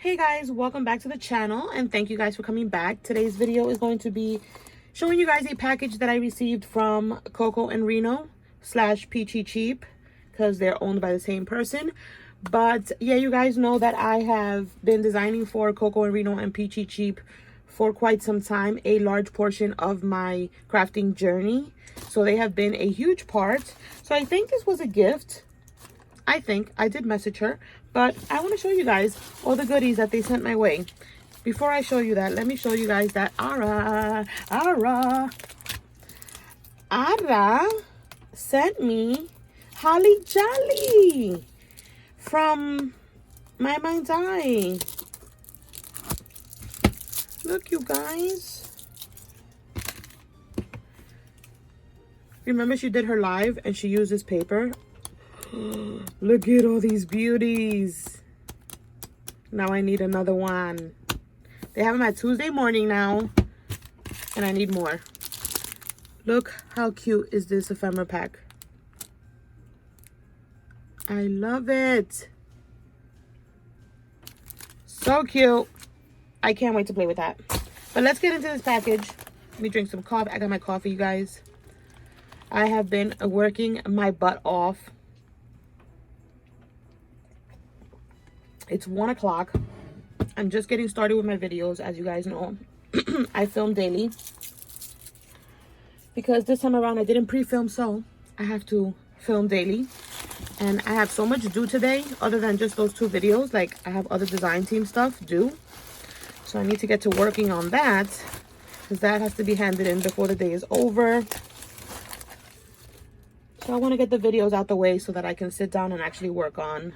Hey guys, welcome back to the channel and thank you guys for coming back. Today's video is going to be showing you guys a package that I received from Coco and Reno / Peachy Cheap because they're owned by the same person. But yeah, you guys know that I have been designing for Coco and Reno and Peachy Cheap for quite some time, a large portion of my crafting journey. So they have been a huge part. So I think this was a gift. I did message her, but I want to show you guys all the goodies that they sent my way. Before I show you that, let me show you guys that Ara sent me Holly Jolly from my mind's eye. Look, you guys. Remember she did her live and she used this paper? Look at all these beauties. Now I need another one. They have them at Tuesday morning now. And I need more. Look how cute is this ephemera pack. I love it. So cute. I can't wait to play with that. But let's get into this package. Let me drink some coffee. I got my coffee, you guys. I have been working my butt off. It's 1 o'clock. I'm just getting started with my videos, as you guys know. I film daily because this time around I didn't pre-film, so I have to film daily. And I have so much due today, other than just those 2 videos. Like, I have other design team stuff due, so I need to get to working on that because that has to be handed in before the day is over. So I want to get the videos out the way so that I can sit down and actually work on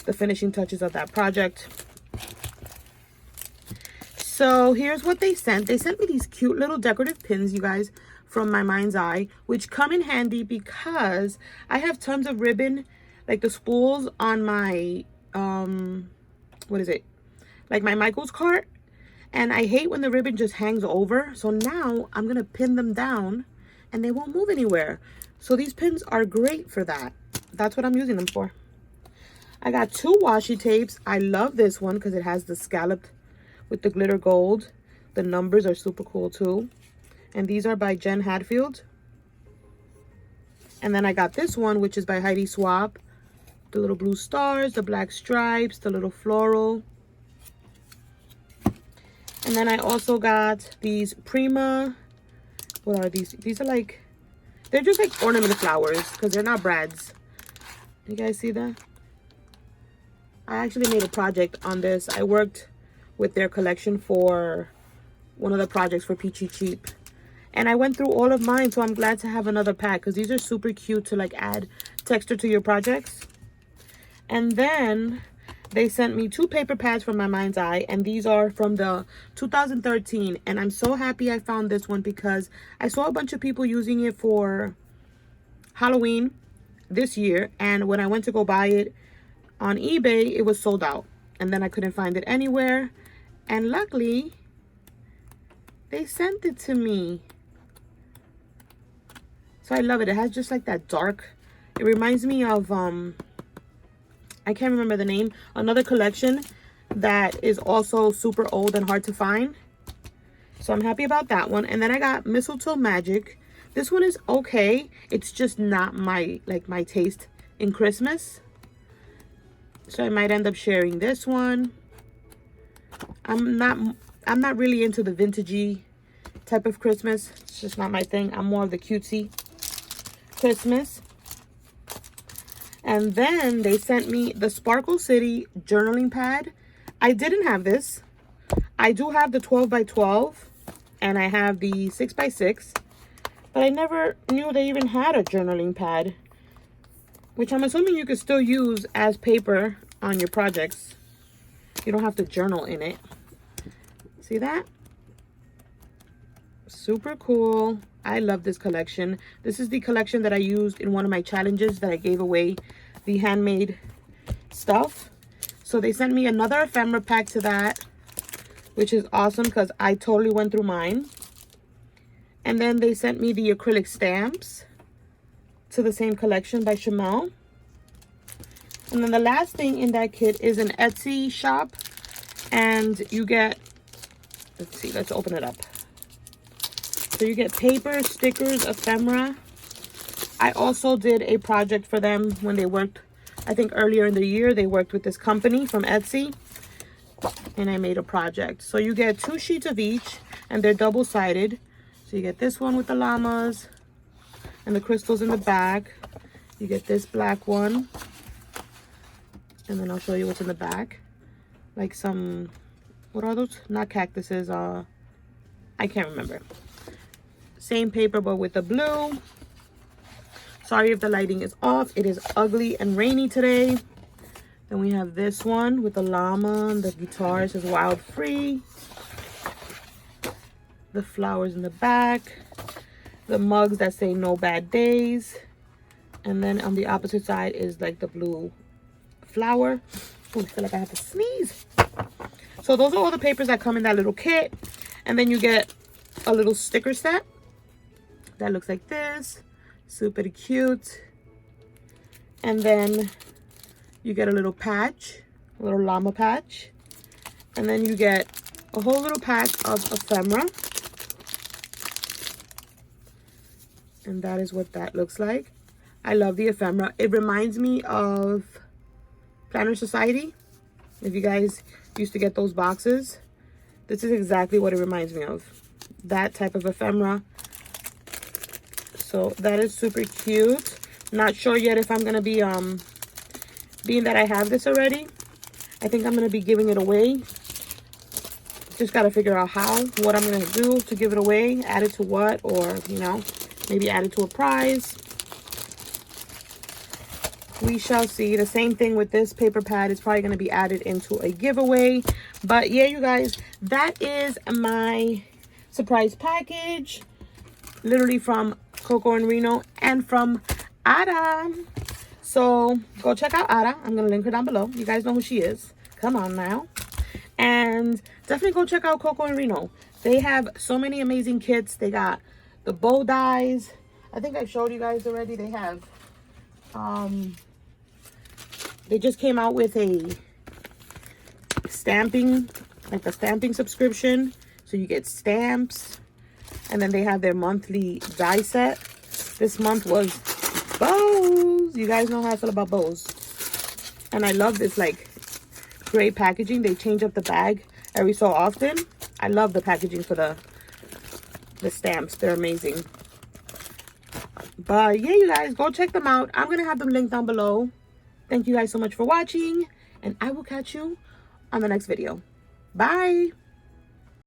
the finishing touches of that project. So here's what they sent. They sent me these cute little decorative pins, you guys, from my mind's eye, which come in handy because I have tons of ribbon, like the spools on my what is it, like my Michael's cart, and I hate when the ribbon just hangs over. So now I'm gonna pin them down and they won't move anywhere. So these pins are great for that. That's what I'm using them for. I got 2 washi tapes. I love this one because it has the scalloped with the glitter gold. The numbers are super cool too. And these are by Jen Hadfield. And then I got this one, which is by Heidi Swap. The little blue stars, the black stripes, the little floral. And then I also got these Prima. What are these? These are like, they're just like ornament flowers because they're not brads. You guys see that? I actually made a project on this. I worked with their collection for one of the projects for Peachy Cheap. And I went through all of mine, so I'm glad to have another pack because these are super cute to like add texture to your projects. And then they sent me 2 paper pads from my mind's eye, and these are from the 2013. And I'm so happy I found this one because I saw a bunch of people using it for Halloween this year, and when I went to go buy it on eBay, it was sold out, and then I couldn't find it anywhere. And luckily they sent it to me, so I love it. It has just like that dark, it reminds me of I can't remember the name, another collection that is also super old and hard to find. So I'm happy about that one. And then I got Mistletoe Magic. This one is okay, it's just not my my taste in Christmas. So I might end up sharing this one. I'm not really into the vintagey type of Christmas. It's just not my thing. I'm more of the cutesy Christmas. And then they sent me the Sparkle City journaling pad. I didn't have this. I do have the 12 by 12 and I have the 6 by 6, but I never knew they even had a journaling pad, which I'm assuming you could still use as paper on your projects. You don't have to journal in it. See that? Super cool. I love this collection. This is the collection that I used in one of my challenges that I gave away the handmade stuff. So they sent me another ephemera pack to that, which is awesome because I totally went through mine. And then they sent me the acrylic stamps to the same collection by Chamel. And then the last thing in that kit is an Etsy shop And you get, let's see, let's open it up. So you get paper, stickers, ephemera. I also did a project for them when they worked, I think earlier in the year, they worked with this company from Etsy. And I made a project. So you get 2 sheets of each, and they're double-sided. So you get this one with the llamas and the crystals in the back. You get this black one. And then I'll show you what's in the back. Like some, what are those? Not cactuses, I can't remember. Same paper, but with the blue. Sorry if the lighting is off. It is ugly and rainy today. Then we have this one with the llama, and the guitar says Wild Free. The flowers in the back. The mugs that say No Bad Days. And then on the opposite side is like the blue flower. Oh, I feel like I have to sneeze. So those are all the papers that come in that little kit. And then you get a little sticker set that looks like this. Super cute. And then you get a little patch, a little llama patch. And then you get a whole little pack of ephemera. And that is what that looks like. I love the ephemera. It reminds me of Planner Society. If you guys used to get those boxes, this is exactly what it reminds me of. That type of ephemera. So that is super cute. Not sure yet if I'm gonna be being that I have this already, I think I'm gonna be giving it away. Just gotta figure out how, what I'm gonna do to give it away, add it to what, or you know, maybe add it to a prize. We shall see. The same thing with this paper pad. It's probably going to be added into a giveaway. But yeah, you guys, that is my surprise package. Literally from Coco and Reno and from Ada. So go check out Ada. I'm going to link her down below. You guys know who she is. Come on now. And definitely go check out Coco and Reno. They have so many amazing kits. They got the bow dies. I think I showed you guys already. They have... they just came out with a stamping, like a stamping subscription. So you get stamps. And then they have their monthly die set. This month was bows. You guys know how I feel about bows. And I love this like gray packaging. They change up the bag every so often. I love the packaging for the stamps. They're amazing. But yeah, you guys, go check them out. I'm going to have them linked down below. Thank you guys so much for watching. And I will catch you on the next video. Bye.